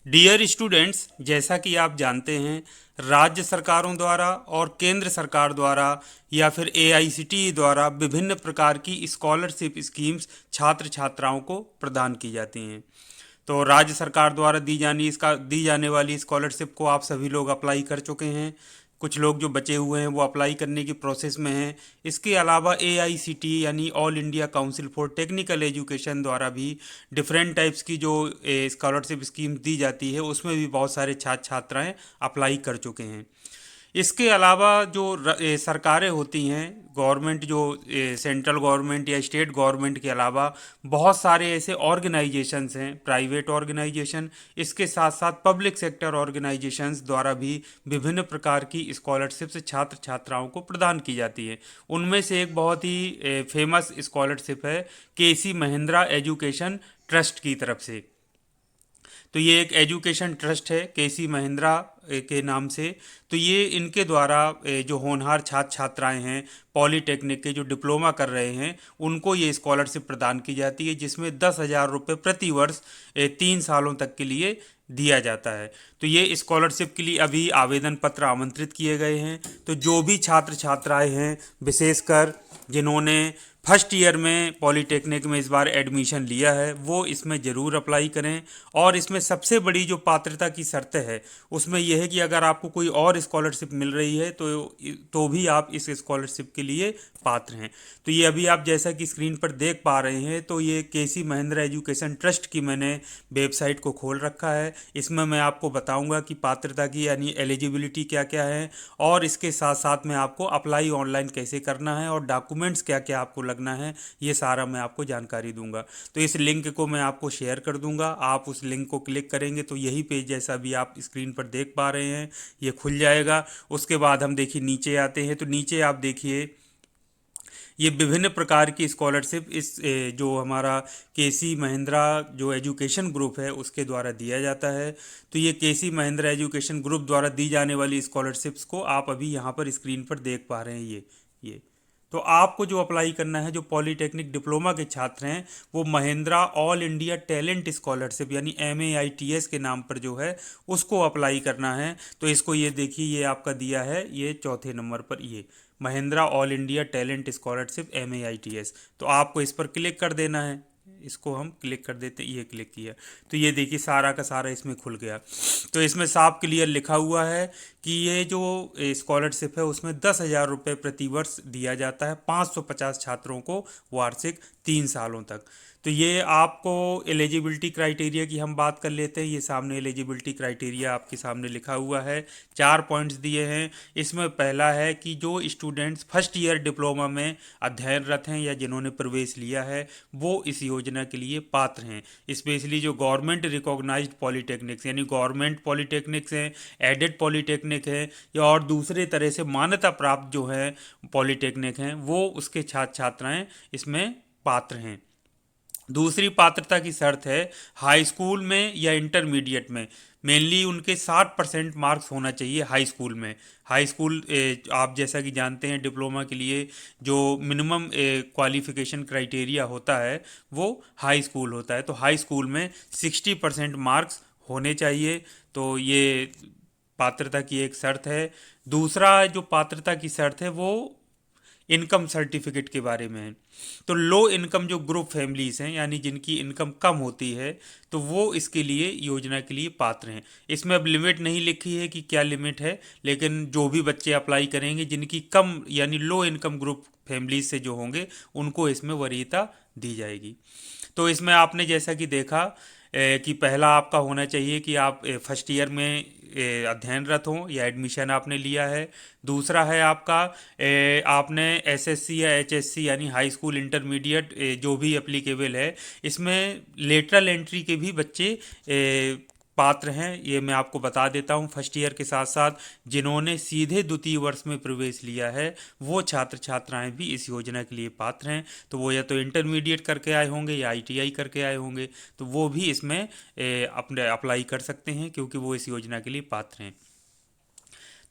Dear students, जैसा कि आप जानते हैं, राज्य सरकारों द्वारा और केंद्र सरकार द्वारा या फिर एआईसीटीई द्वारा विभिन्न प्रकार की स्कॉलरशिप स्कीम्स छात्र छात्राओं को प्रदान की जाती हैं। तो राज्य सरकार द्वारा दी जाने वाली स्कॉलरशिप को आप सभी लोग अप्लाई कर चुके हैं। कुछ लोग जो बचे हुए हैं वो अप्लाई करने की प्रोसेस में हैं। इसके अलावा एआईसीटी यानी all India council for technical education द्वारा भी डिफरेंट टाइप्स की जो स्कॉलरशिप स्कीम दी जाती है उसमें भी बहुत सारे छात्र छात्राएं अप्लाई कर चुके हैं। इसके अलावा जो सरकारें होती हैं, गवर्नमेंट जो सेंट्रल गवर्नमेंट या स्टेट गवर्नमेंट के अलावा बहुत सारे ऐसे ऑर्गेनाइजेशंस हैं, प्राइवेट ऑर्गेनाइजेशन, इसके साथ साथ पब्लिक सेक्टर ऑर्गेनाइजेशंस द्वारा भी विभिन्न प्रकार की स्कॉलरशिप्स छात्र छात्राओं को प्रदान की जाती है। उनमें से एक बहुत ही फेमस स्कॉलरशिप है केसी महिंद्रा एजुकेशन ट्रस्ट की तरफ से। तो ये एक एजुकेशन ट्रस्ट है केसी महिंद्रा के नाम से। तो ये इनके द्वारा जो होनहार छात्र छात्राएं हैं, पॉलीटेक्निक के जो डिप्लोमा कर रहे हैं, उनको ये स्कॉलरशिप प्रदान की जाती है, जिसमें 10,000 रुपये प्रति वर्ष 3 सालों तक के लिए दिया जाता है। तो ये स्कॉलरशिप के लिए अभी आवेदन पत्र आमंत्रित किए गए हैं। तो जो भी छात्र छात्राएं हैं, विशेषकर जिन्होंने फर्स्ट ईयर में पॉलीटेक्निक में इस बार एडमिशन लिया है, वो इसमें ज़रूर अप्लाई करें। और इसमें सबसे बड़ी जो पात्रता की शर्त है उसमें यह है कि अगर आपको कोई और स्कॉलरशिप मिल रही है तो भी आप इस स्कॉलरशिप के लिए पात्र हैं। तो ये अभी आप जैसा कि स्क्रीन पर देख पा रहे हैं, तो ये केसी महिंद्रा एजुकेशन ट्रस्ट की मैंने वेबसाइट को खोल रखा है। इसमें मैं आपको बताऊंगा कि पात्रता की यानी एलिजिबिलिटी क्या क्या है, और इसके साथ साथ में आपको अप्लाई ऑनलाइन कैसे करना है और डॉक्यूमेंट्स क्या क्या आपको लगना है, ये सारा मैं आपको जानकारी दूंगा। तो इस लिंक को मैं आपको शेयर कर दूंगा, आप उस लिंक को क्लिक करेंगे तो यही पेज जैसा भी आप स्क्रीन पर देख पा रहे हैं ये खुल जाएगा। उसके बाद हम देखिए नीचे आते हैं, तो नीचे आप देखिए ये विभिन्न प्रकार की स्कॉलरशिप इस जो हमारा केसी महिंद्रा जो एजुकेशन ग्रुप है उसके द्वारा दिया जाता है। तो ये केसी महिंद्रा एजुकेशन ग्रुप द्वारा दी जाने वाली स्कॉलरशिप्स को आप अभी यहाँ पर स्क्रीन पर देख पा रहे हैं। ये तो आपको जो अप्लाई करना है, जो पॉलीटेक्निक डिप्लोमा के छात्र हैं, वो Mahindra all India talent scholarship यानी MAITS के नाम पर जो है उसको अप्लाई करना है। तो इसको ये देखिए, ये आपका दिया है ये चौथे नंबर पर, ये Mahindra all India talent scholarship MAITS। तो आपको इस पर क्लिक कर देना है। इसको हम क्लिक कर देते, ये क्लिक किया तो ये देखिए सारा का सारा इसमें खुल गया। तो इसमें साफ क्लियर लिखा हुआ है कि ये जो स्कॉलरशिप है उसमें 10,000 रुपये प्रति वर्ष दिया जाता है 550 छात्रों को वार्षिक 3 सालों तक। तो ये आपको एलिजिबिलिटी क्राइटेरिया की हम बात कर लेते हैं। ये सामने एलिजिबिलिटी क्राइटेरिया आपके सामने लिखा हुआ है, 4 पॉइंट्स दिए हैं। इसमें पहला है कि जो स्टूडेंट्स फर्स्ट ईयर डिप्लोमा में अध्ययनरत हैं या जिन्होंने प्रवेश लिया है वो इस योजना के लिए पात्र हैं। स्पेशली जो गवर्नमेंट रिकॉग्नाइज्ड पॉलीटेक्निक्स यानी गवर्नमेंट पॉलीटेक्निक्स हैं, एडेड पॉलीटेक्निक है, या और दूसरे तरह से मान्यता प्राप्त जो है पॉलीटेक्निक हैं, वो उसके छात्र छात्राएं इसमें पात्र हैं। दूसरी पात्रता की शर्त है हाई स्कूल में या इंटरमीडिएट में मेनली उनके 60% मार्क्स होना चाहिए हाई स्कूल में। हाई स्कूल आप जैसा कि जानते हैं डिप्लोमा के लिए जो मिनिमम क्वालिफिकेशन क्राइटेरिया होता है वो हाई स्कूल होता है। तो हाई स्कूल में 60% मार्क्स होने चाहिए। तो ये पात्रता की एक शर्त है। दूसरा जो पात्रता की शर्त है वो इनकम सर्टिफिकेट के बारे में है। तो लो इनकम जो ग्रुप फैमिलीज हैं यानी जिनकी इनकम कम होती है, तो वो इसके लिए योजना के लिए पात्र हैं। इसमें अब लिमिट नहीं लिखी है कि क्या लिमिट है, लेकिन जो भी बच्चे अप्लाई करेंगे जिनकी कम यानी लो इनकम ग्रुप फैमिलीज से जो होंगे उनको इसमें वरीयता दी जाएगी। तो इसमें आपने जैसा कि देखा कि पहला आपका होना चाहिए कि आप फर्स्ट ईयर में अध्ययनरत हों या एडमिशन आपने लिया है। दूसरा है आपका आपने एसएससी या एचएससी यानी हाई स्कूल इंटरमीडिएट जो भी एप्लीकेबल है, इसमें लेटरल एंट्री के भी बच्चे पात्र हैं। ये मैं आपको बता देता हूँ। फर्स्ट ईयर के साथ साथ जिन्होंने सीधे द्वितीय वर्ष में प्रवेश लिया है वो छात्र छात्राएं भी इस योजना के लिए पात्र हैं। तो वो या तो इंटरमीडिएट करके आए होंगे या आईटीआई करके आए होंगे, तो वो भी इसमें अपने अप्लाई कर सकते हैं क्योंकि वो इस योजना के लिए पात्र हैं।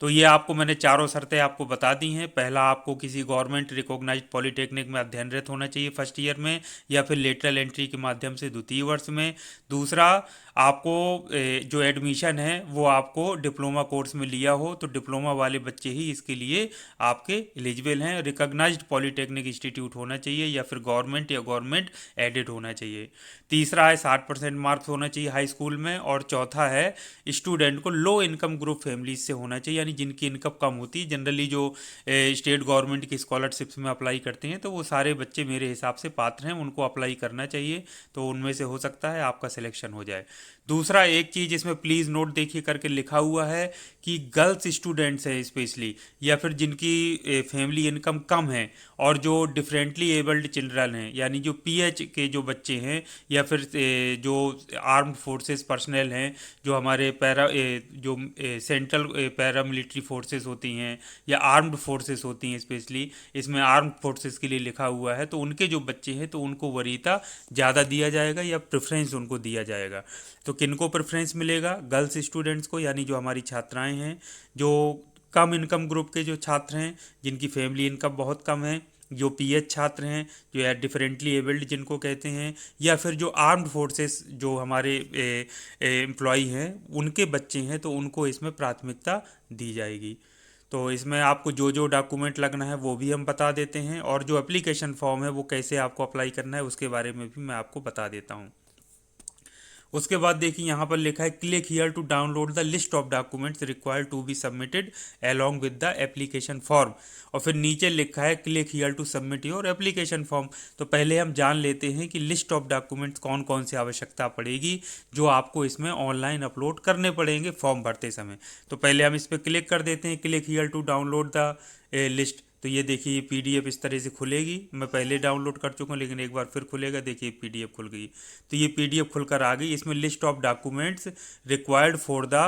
तो ये आपको मैंने चारों शर्तें आपको बता दी हैं। पहला, आपको किसी गवर्नमेंट रिकॉग्नाइज्ड पॉलीटेक्निक में अध्ययनरत होना चाहिए फर्स्ट ईयर में या फिर लेटरल एंट्री के माध्यम से द्वितीय वर्ष में। दूसरा, आपको जो एडमिशन है वो आपको डिप्लोमा कोर्स में लिया हो तो डिप्लोमा वाले बच्चे ही इसके लिए आपके एलिजिबल हैं। रिकॉग्नाइज्ड पॉलिटेक्निक इंस्टीट्यूट होना चाहिए या फिर गवर्नमेंट या गवर्नमेंट एडेड होना चाहिए। तीसरा है 60% मार्क्स होना चाहिए हाई स्कूल में। और चौथा है स्टूडेंट को लो इनकम ग्रुप फैमिलीज से होना चाहिए, यानी जिनकी इनकम कम होती है। जनरली जो स्टेट गवर्नमेंट की स्कॉलरशिप्स में अप्लाई करते हैं तो वो सारे बच्चे मेरे हिसाब से पात्र हैं, उनको अप्लाई करना चाहिए। तो उनमें से हो सकता है आपका सिलेक्शन हो जाए। दूसरा एक चीज़ इसमें प्लीज़ नोट देखिए करके लिखा हुआ है कि गर्ल्स स्टूडेंट्स हैं स्पेशली, या फिर जिनकी फैमिली इनकम कम है और जो डिफरेंटली एबल्ड चिल्ड्रन हैं, यानी जो पीएच के जो बच्चे हैं या फिर जो आर्म्ड फोर्सेस पर्सनल हैं, जो हमारे जो सेंट्रल पैरा मिलिट्री फोर्सेस होती हैं या आर्म्ड फोर्सेस होती हैं, स्पेशली इसमें आर्म्ड फोर्सेस के लिए लिखा हुआ है, तो उनके जो बच्चे हैं तो उनको वरीयता ज़्यादा दिया जाएगा या प्रेफरेंस उनको दिया जाएगा। तो किनको प्रेफरेंस मिलेगा? गर्ल्स स्टूडेंट्स को, यानी जो हमारी छात्राएं हैं जो कम इनकम ग्रुप के जो छात्र हैं, जिनकी फैमिली इनकम बहुत कम है, जो पीएच छात्र हैं, जो या डिफरेंटली एबल्ड जिनको कहते हैं, या फिर जो आर्म्ड फोर्सेस जो हमारे एम्प्लॉई हैं उनके बच्चे हैं, तो उनको इसमें प्राथमिकता दी जाएगी। तो इसमें आपको जो जो डॉक्यूमेंट लगना है वो भी हम बता देते हैं, और जो एप्लीकेशन फॉर्म है वो कैसे आपको अप्लाई करना है उसके बारे में भी मैं आपको बता देता हूँ। उसके बाद देखिए यहाँ पर लिखा है click here to download the list of documents required to be submitted along with the application form. और फिर नीचे लिखा है click here to submit your application form. तो पहले हम जान लेते हैं कि लिस्ट ऑफ डॉक्यूमेंट्स कौन कौन सी आवश्यकता पड़ेगी जो आपको इसमें ऑनलाइन अपलोड करने पड़ेंगे फॉर्म भरते समय। तो पहले हम इस पर क्लिक कर देते हैं, click here to download the list. तो ये देखिए पीडीएफ इस तरह से खुलेगी। मैं पहले डाउनलोड कर चुका हूँ लेकिन एक बार फिर खुलेगा। देखिए पीडीएफ खुल गई। तो ये पीडीएफ खुलकर आ गई। इसमें list of documents required for the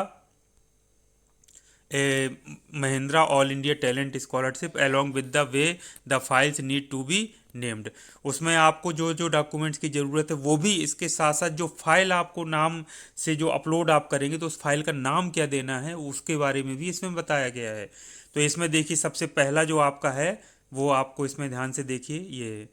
Mahindra all India talent scholarship along with the way the files need to be named. उसमें आपको जो जो डॉक्यूमेंट्स की ज़रूरत है वो भी इसके साथ साथ जो फाइल आपको नाम से जो अपलोड आप करेंगे तो उस फाइल का नाम क्या देना है उसके बारे में भी इसमें बताया गया है। तो इसमें देखिए सबसे पहला जो आपका है वो आपको इसमें ध्यान से देखिए, ये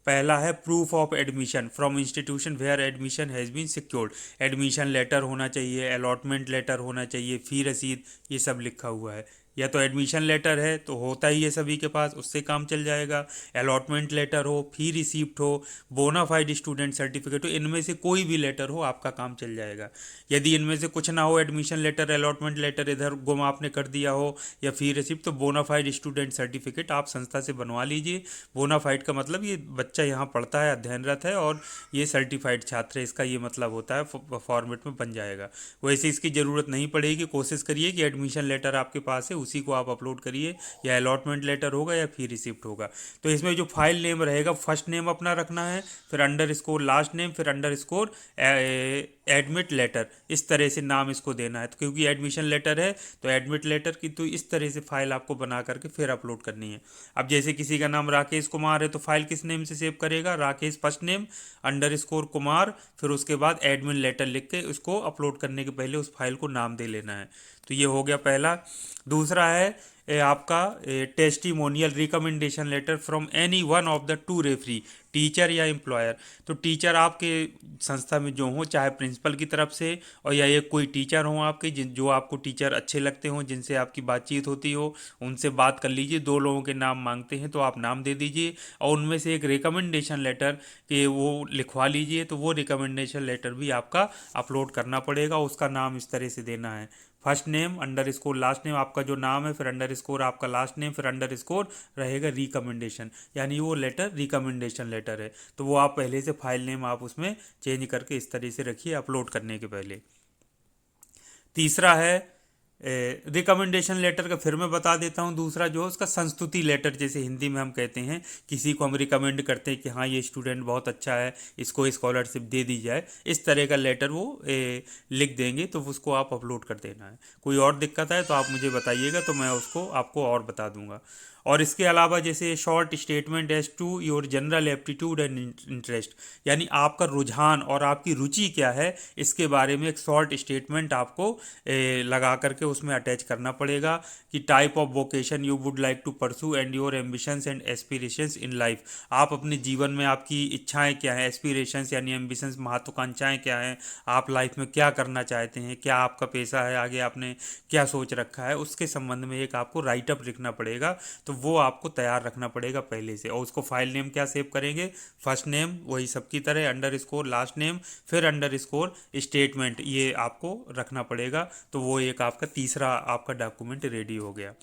पहला है proof of admission from institution where admission has been secured. Admission letter होना चाहिए, अलॉटमेंट लेटर होना चाहिए, फ़ी रसीद, ये सब लिखा हुआ है। या तो एडमिशन लेटर है तो होता ही है सभी के पास, उससे काम चल जाएगा। अलॉटमेंट लेटर हो, फी रिसीप्ट हो, बोनाफाइड स्टूडेंट सर्टिफिकेट हो, इनमें से कोई भी लेटर हो आपका काम चल जाएगा। यदि इनमें से कुछ ना हो, एडमिशन लेटर अलॉटमेंट लेटर इधर गुम आपने कर दिया हो या फी रिसिप्ट, तो बोनाफाइड स्टूडेंट सर्टिफिकेट आप संस्था से बनवा लीजिए। बोनाफाइड का मतलब ये बच्चा यहाँ पढ़ता है, अध्ययनरत है और ये सर्टिफाइड छात्र है, इसका ये मतलब होता है, फॉर्मेट में बन जाएगा। वैसे इसकी ज़रूरत नहीं पड़ेगी। कोशिश करिए कि एडमिशन लेटर आपके पास है उसी को आप अपलोड करिए, या अलॉटमेंट लेटर होगा या फी रिसिप्ट होगा। तो इसमें जो फाइल नेम रहेगा, फर्स्ट नेम अपना रखना है, फिर अंडर स्कोर लास्ट नेम, फिर अंडर स्कोर एडमिट लेटर, इस तरह से नाम इसको देना है। तो क्योंकि एडमिशन लेटर है तो एडमिट लेटर की तो इस तरह से फाइल आपको बना करके फिर अपलोड करनी है। अब जैसे किसी का नाम राकेश कुमार है तो फाइल किस नेम से सेव करेगा? Rakesh first name under score Kumar, फिर उसके बाद एडमिन लेटर लिख के उसको अपलोड करने के पहले उस फाइल को नाम दे लेना है। तो ये हो गया पहला। दूसरा है आपका testimonial recommendation letter from any one of the two referee, teacher या एम्प्लॉयर। तो टीचर आपके संस्था में जो हो, चाहे प्रिंसिपल की तरफ से और या ये कोई टीचर हो आपके जिन जो आपको टीचर अच्छे लगते हों, जिनसे आपकी बातचीत होती हो, उनसे बात कर लीजिए। दो लोगों के नाम मांगते हैं तो आप नाम दे दीजिए और उनमें से एक रिकमेंडेशन लेटर के वो लिखवा लीजिए। तो वो रिकमेंडेशन लेटर भी आपका अपलोड करना पड़ेगा। उसका नाम इस तरह से देना है, first name underscore last name, आपका जो नाम है, फिर अंडर स्कोर आपका लास्ट नेम, फिर अंडर स्कोर रहेगा रिकमेंडेशन, यानी वो लेटर रिकमेंडेशन लेटर है। तो वो आप पहले से फाइल नेम आप उसमें चेंज करके इस तरह से रखिए अपलोड करने के पहले। तीसरा है रिकमेंडेशन लेटर का, फिर मैं बता देता हूँ। दूसरा जो है उसका संस्तुति लेटर, जैसे हिंदी में हम कहते हैं किसी को हम रिकमेंड करते हैं कि हाँ ये स्टूडेंट बहुत अच्छा है, इसको स्कॉलरशिप दे दी जाए, इस तरह का लेटर वो लिख देंगे तो उसको आप अपलोड कर देना है। कोई और दिक्कत है तो आप मुझे बताइएगा तो मैं उसको आपको और बता दूंगा। और इसके अलावा जैसे short statement as to your general aptitude and interest, यानी आपका रुझान और आपकी रुचि क्या है इसके बारे में एक शॉर्ट स्टेटमेंट आपको लगा करके उसमें अटैच करना पड़ेगा कि type of vocation you would like to pursue and your ambitions and aspirations in life. आप अपने जीवन में आपकी इच्छाएं क्या हैं, एस्पिरेशंस यानी एम्बिशंस महत्वाकांक्षाएं क्या हैं, आप लाइफ में क्या करना चाहते हैं, क्या आपका पेशा है, आगे आपने क्या सोच रखा है, उसके संबंध में एक आपको राइटअप लिखना पड़ेगा। तो वो आपको तैयार रखना पड़ेगा पहले से। और उसको फाइल नेम क्या सेव करेंगे, फर्स्ट नेम वही सबकी तरह अंडर स्कोर लास्ट नेम फिर अंडर स्कोर स्टेटमेंट, ये आपको रखना पड़ेगा। तो वो एक आपका तीसरा आपका डॉक्यूमेंट रेडी हो गया।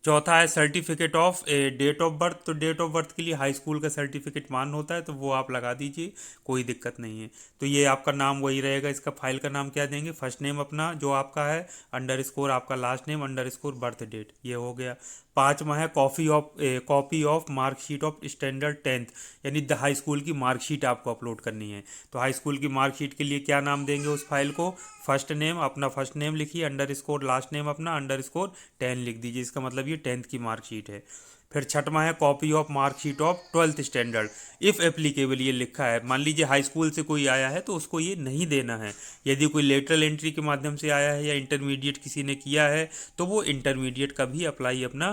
चौथा है certificate of date of birth. तो डेट ऑफ बर्थ के लिए हाई स्कूल का सर्टिफिकेट मान होता है, तो वो आप लगा दीजिए, कोई दिक्कत नहीं है। तो ये आपका नाम वही रहेगा। इसका फाइल का नाम क्या देंगे, फर्स्ट नेम अपना जो आपका है अंडर स्कोर आपका last name underscore birth date, ये हो गया। पाँचवा है copy of marksheet of standard 10th, यानी हाई स्कूल की मार्कशीट आपको अपलोड करनी है। तो हाई स्कूल की मार्कशीट के लिए क्या नाम देंगे उस फाइल को, फर्स्ट नेम अपना फर्स्ट नेम लिखिए अंडर स्कोर लास्ट नेम अपना अंडर स्कोर 10 लिख दीजिए, इसका मतलब ये 10th की मार्कशीट है। फिर छठवां है copy of marksheet of 12th standard if applicable, ये लिखा है। मान लीजिए हाई स्कूल से कोई आया है तो उसको ये नहीं देना है। यदि कोई लेटरल एंट्री के माध्यम से आया है या इंटरमीडिएट किसी ने किया है तो वो इंटरमीडिएट का भी अप्लाई अपना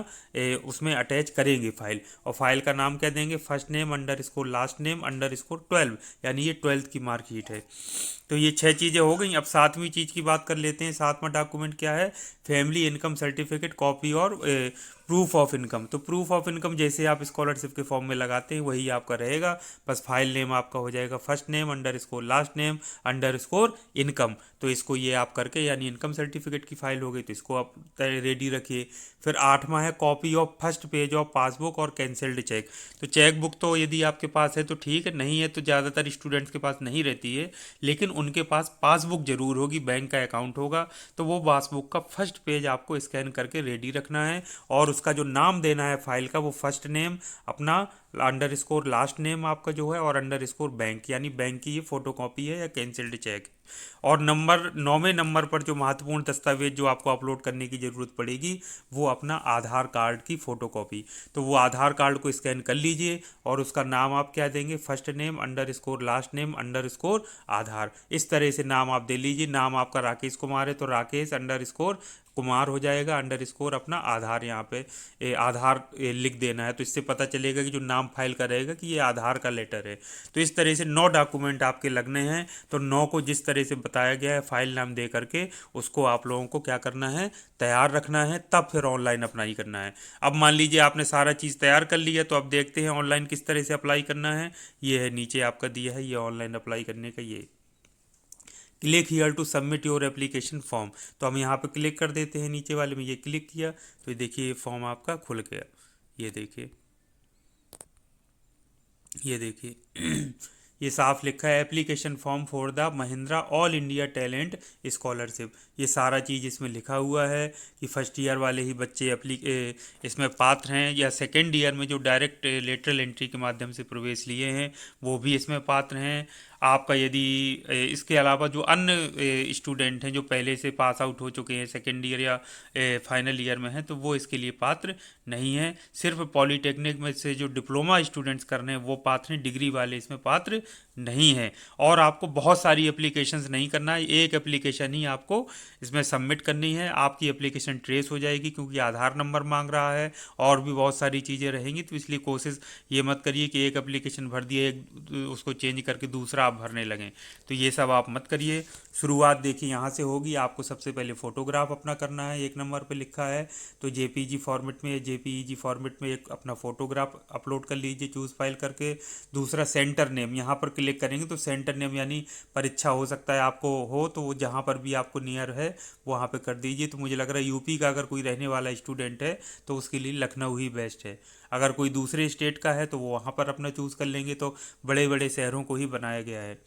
उसमें अटैच करेंगे फाइल। और फाइल का नाम क्या देंगे, first name underscore last name under score 12, यानी ये 12th की मार्कशीट है। तो ये 6 चीज़ें हो गई। अब 7वीं चीज़ की बात कर लेते हैं। 7वां डॉक्यूमेंट क्या है, फैमिली इनकम सर्टिफिकेट कॉपी और प्रूफ ऑफ इनकम। तो प्रूफ ऑफ इनकम जैसे आप स्कॉलरशिप के फॉर्म में लगाते हैं वही आपका रहेगा, बस फाइल नेम आपका हो जाएगा first name underscore last name under score income. तो इसको ये आप करके, यानी इनकम सर्टिफिकेट की फाइल हो गई, तो इसको आप रेडी रखिए। फिर 8वां है copy of first page of passbook और कैंसल्ड चेक। तो चेक बुक तो यदि आपके पास है तो ठीक है, नहीं है तो ज़्यादातर स्टूडेंट्स के पास नहीं रहती है, लेकिन उनके पास पासबुक जरूर होगी, बैंक का अकाउंट होगा, तो वो पासबुक का फर्स्ट पेज आपको स्कैन करके रेडी रखना है। और उसका जो नाम देना है फाइल का वो फर्स्ट नेम अपना अंडर स्कोर लास्ट नेम आपका जो है और अंडर स्कोर बैंक, यानी बैंक की ये फोटो कॉपी है या कैंसल्ड चेक। और 9वें नंबर पर जो महत्वपूर्ण दस्तावेज जो आपको अपलोड करने की ज़रूरत पड़ेगी वो अपना आधार कार्ड की फ़ोटोकॉपी। तो वो आधार कार्ड को स्कैन कर लीजिए और उसका नाम आप क्या देंगे, first name underscore last name underscore Aadhaar, इस तरह से नाम आप दे लीजिए। नाम आपका राकेश कुमार है तो राकेश अंडर स्कोर कुमार हो जाएगा, अंडर स्कोर अपना आधार यहाँ पे आधार लिख देना है। तो इससे पता चलेगा कि जो नाम फाइल का रहेगा कि ये आधार का लेटर है। तो इस तरह से 9 डॉक्यूमेंट आपके लगने हैं। तो 9 को जिस तरह से बताया गया है फाइल नाम दे करके उसको आप लोगों को क्या करना है, तैयार रखना है, तब फिर ऑनलाइन अप्लाई करना है। अब मान लीजिए आपने सारा चीज़ तैयार कर लिया, तो अब देखते हैं ऑनलाइन किस तरह से अप्लाई करना है। ये है नीचे आपका दिया है, ये ऑनलाइन अप्लाई करने का, ये click here to submit your application form. तो हम यहाँ पे क्लिक कर देते हैं, नीचे वाले में ये क्लिक किया तो ये देखिए ये फॉर्म आपका खुल गया। ये देखिए, ये देखिए ये साफ लिखा है application form for the Mahindra all India talent scholarship. ये सारा चीज़ इसमें लिखा हुआ है कि फर्स्ट ईयर वाले ही बच्चे इसमें पात्र हैं, या सेकेंड ईयर में जो डायरेक्ट लेटरल एंट्री के माध्यम से प्रवेश लिए हैं वो भी इसमें पात्र हैं। आपका यदि इसके अलावा जो अन्य स्टूडेंट हैं जो पहले से पास आउट हो चुके हैं सेकेंड ईयर या फाइनल ईयर में हैं तो वो इसके लिए पात्र नहीं हैं। सिर्फ पॉलीटेक्निक में से जो डिप्लोमा स्टूडेंट्स कर रहे हैं वो पात्र हैं, डिग्री वाले इसमें पात्र नहीं है। और आपको बहुत सारी एप्लीकेशंस नहीं करना है, एक एप्लीकेशन ही आपको इसमें सबमिट करनी है। आपकी एप्लीकेशन ट्रेस हो जाएगी क्योंकि आधार नंबर मांग रहा है और भी बहुत सारी चीज़ें रहेंगी। तो इसलिए कोशिश ये मत करिए कि एक एप्लीकेशन भर दिए उसको चेंज करके दूसरा आप भरने लगें, तो ये सब आप मत करिए। शुरुआत देखिए यहाँ से होगी। आपको सबसे पहले फ़ोटोग्राफ अपना करना है, 1 नंबर पे लिखा है तो जेपीजी फॉर्मेट में, जेपीईजी फॉर्मेट में एक अपना फ़ोटोग्राफ अपलोड कर लीजिए चूज़ फाइल करके। दूसरा सेंटर नेम, यहाँ पर क्लिक करेंगे तो सेंटर नेम यानी परीक्षा हो सकता है आपको हो तो वो जहाँ पर भी आपको नियर है वहाँ पे कर दीजिए। तो मुझे लग रहा है यूपी का अगर कोई रहने वाला स्टूडेंट है तो उसके लिए लखनऊ ही बेस्ट है। अगर कोई दूसरे स्टेट का है तो वो वहाँ पर अपना चूज़ कर लेंगे। तो बड़े बड़े शहरों को ही बनाया गया है।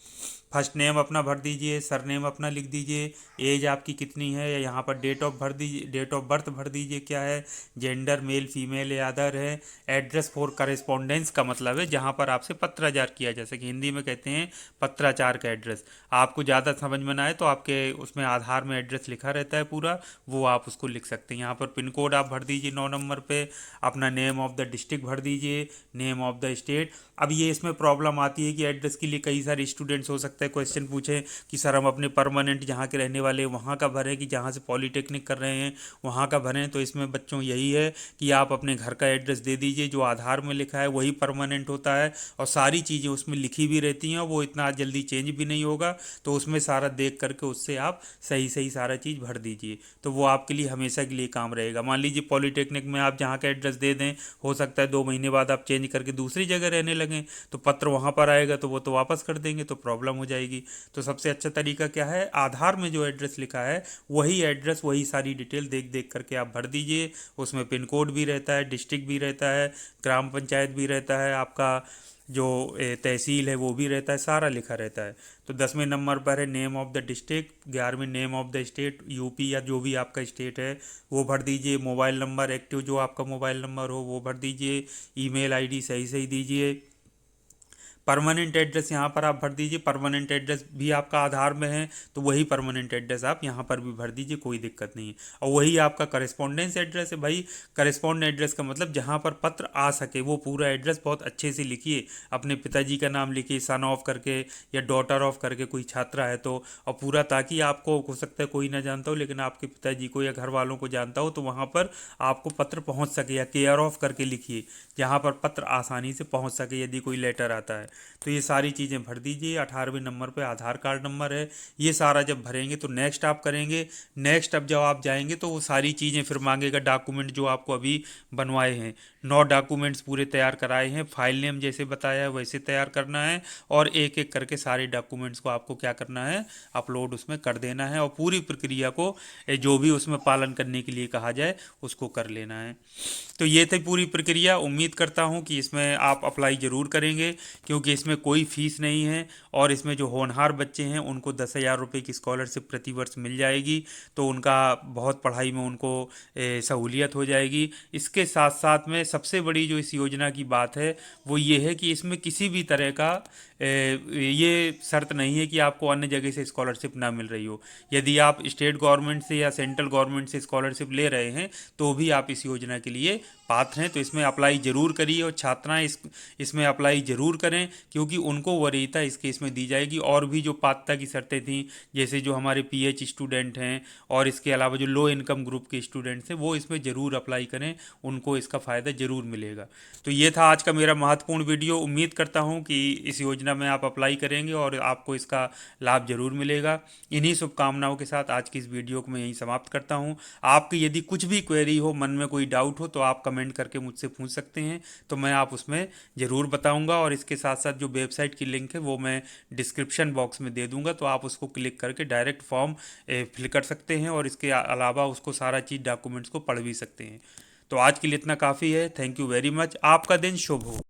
फर्स्ट नेम अपना भर दीजिए, सरनेम अपना लिख दीजिए, एज आपकी कितनी है, या यहाँ पर डेट ऑफ भर दीजिए, डेट ऑफ बर्थ भर दीजिए क्या है, जेंडर मेल फीमेल या अदर है। एड्रेस फॉर करेस्पॉन्डेंस का मतलब है जहाँ पर आपसे पत्राचार किया, जैसे कि हिंदी में कहते हैं पत्राचार का एड्रेस। आपको ज़्यादा समझ में ना आए तो आपके उसमें आधार में एड्रेस लिखा रहता है पूरा, वो आप उसको लिख सकते हैं। यहाँ पर पिन कोड आप भर दीजिए 9 नंबर पे, अपना नेम ऑफ द डिस्ट्रिक्ट भर दीजिए, नेम ऑफ द स्टेट। अब ये इसमें प्रॉब्लम आती है कि एड्रेस के लिए कई सारे स्टूडेंट्स हो सकते हैं क्वेश्चन पूछें कि सर हम अपने परमानेंट जहाँ के रहने वाले वहाँ का भरें कि जहाँ से पॉलीटेक्निक कर रहे हैं वहाँ का भरें। तो इसमें बच्चों यही है कि आप अपने घर का एड्रेस दे दीजिए, जो आधार में लिखा है वही परमानेंट होता है और सारी चीज़ें उसमें लिखी भी रहती हैं, वो इतना जल्दी चेंज भी नहीं होगा। तो उसमें सारा देख करके उससे आप सही सही सारा चीज़ भर दीजिए, तो वो आपके लिए हमेशा के लिए काम रहेगा। मान लीजिए पॉलीटेक्निक में आप जहाँ का एड्रेस दे दें, हो सकता है 2 महीने बाद आप चेंज करके दूसरी जगह रहने लगें, तो पत्र वहाँ पर आएगा तो वो तो वापस कर देंगे, तो प्रॉब्लम हो जाएगी। तो सबसे अच्छा तरीका क्या है, आधार में जो एड्रेस लिखा है वही एड्रेस वही सारी डिटेल देख देख करके आप भर दीजिए। उसमें पिन कोड भी रहता है, डिस्ट्रिक्ट भी रहता है, ग्राम पंचायत भी रहता है, आपका जो तहसील है वो भी रहता है, सारा लिखा रहता है। तो 10वें नंबर पर है नेम ऑफ द डिस्ट्रिक्ट, 11वें name of the state, UP या जो भी आपका स्टेट है वो भर दीजिए। मोबाइल नंबर एक्टिव जो आपका मोबाइल नंबर हो वो भर दीजिए। ईमेल आईडी सही सही दीजिए। परमानेंट एड्रेस यहाँ पर आप भर दीजिए, परमानेंट एड्रेस भी आपका आधार में है तो वही परमानेंट एड्रेस आप यहाँ पर भी भर दीजिए, कोई दिक्कत नहीं है। और वही आपका करेस्पॉन्डेंस एड्रेस है भाई, करेस्पॉन्ड एड्रेस का मतलब जहाँ पर पत्र आ सके वो पूरा एड्रेस बहुत अच्छे से लिखिए। अपने पिताजी का नाम लिखिए, सन ऑफ करके या डॉटर ऑफ करके, कोई छात्रा है तो, और पूरा, ताकि आपको हो सकता है कोई ना जानता हो लेकिन आपके पिताजी को या घर वालों को जानता हो तो वहाँ पर आपको पत्र पहुँच सके, या केयर ऑफ करके लिखिए जहाँ पर पत्र आसानी से पहुँच सके यदि कोई लेटर आता है। तो ये सारी चीज़ें भर दीजिए। 18वें नंबर पे आधार कार्ड नंबर है। ये सारा जब भरेंगे तो नेक्स्ट आप करेंगे। नेक्स्ट अब जब आप जाएंगे तो वो सारी चीज़ें फिर मांगेगा, डॉक्यूमेंट जो आपको अभी बनवाए हैं, 9 डॉक्यूमेंट्स पूरे तैयार कराए हैं, फाइल नेम जैसे बताया है वैसे तैयार करना है, और एक एक करके सारे डॉक्यूमेंट्स को आपको क्या करना है, अपलोड उसमें कर देना है, और पूरी प्रक्रिया को जो भी उसमें पालन करने के लिए कहा जाए उसको कर लेना है। तो ये थी पूरी प्रक्रिया। उम्मीद करता हूँ कि इसमें आप अप्लाई ज़रूर करेंगे, क्योंकि इसमें कोई फ़ीस नहीं है, और इसमें जो होनहार बच्चे हैं उनको 10,000 रुपये की स्कॉलरशिप प्रतिवर्ष मिल जाएगी। तो उनका बहुत पढ़ाई में उनको सहूलियत हो जाएगी। इसके साथ साथ में सबसे बड़ी जो इस योजना की बात है वो ये है कि इसमें किसी भी तरह का ये शर्त नहीं है कि आपको अन्य जगह से स्कॉलरशिप ना मिल रही हो। यदि आप स्टेट गवर्नमेंट से या सेंट्रल गवर्नमेंट से स्कॉलरशिप ले रहे हैं तो भी आप इस योजना के लिए पात्र हैं। तो इसमें अप्लाई ज़रूर करिए, और छात्राएं इसमें अप्लाई ज़रूर करें, क्योंकि उनको वरीयता इस केस में दी जाएगी। और भी जो पात्रता की शर्तें थीं, जैसे जो हमारे पीएच स्टूडेंट हैं और इसके अलावा जो लो इनकम ग्रुप के स्टूडेंट्स हैं, वो इसमें ज़रूर अप्लाई करें, उनको इसका फ़ायदा ज़रूर मिलेगा। तो ये था आज का मेरा महत्वपूर्ण वीडियो। उम्मीद करता हूँ कि इस योजना में आप अप्लाई करेंगे और आपको इसका लाभ ज़रूर मिलेगा। इन्हीं शुभकामनाओं के साथ आज की इस वीडियो को मैं यहीं समाप्त करता हूँ। आपकी यदि कुछ भी क्वेरी हो, मन में कोई डाउट हो, तो आप कमेंट करके मुझसे पूछ सकते हैं, तो मैं आप उसमें ज़रूर बताऊंगा। और इसके साथ साथ जो वेबसाइट की लिंक है वो मैं डिस्क्रिप्शन बॉक्स में दे दूंगा, तो आप उसको क्लिक करके डायरेक्ट फॉर्म फिल कर सकते हैं, और इसके अलावा उसको सारा चीज़ डॉक्यूमेंट्स को पढ़ भी सकते हैं। तो आज के लिए इतना काफ़ी है। Thank you very much. आपका दिन शुभ हो।